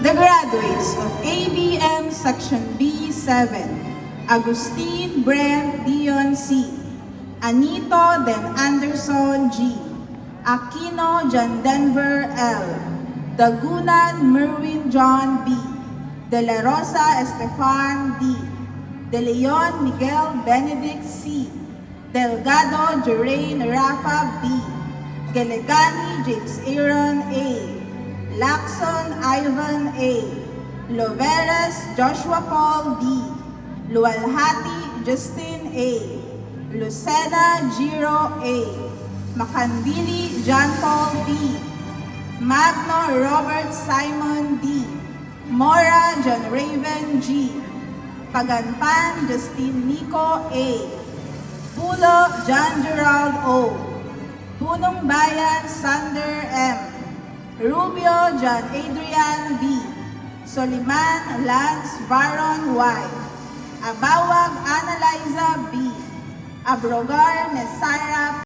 The graduates of ABM Section B7, Agustin Brent Dion C, Anito Den Anderson G, Aquino John Denver L, Dagunan Merwin John B, De La Rosa Estefan D, De Leon Miguel Benedict C, Delgado Jerain Rafa B, Gelegani James Aaron A, Lacson Ivan A, Loveres Joshua Paul D, Lualhati Justin A, Lucena Giro A, Macandili John Paul D, Magno Robert Simon D, Mora John Raven G, Paganpan Justin Nico A, Pulo John Gerald O, Punong Bayan Sander M, Rubio John Adrian B, Soliman Lance Varon Y, Abawag Analiza B, Abrogar Nesara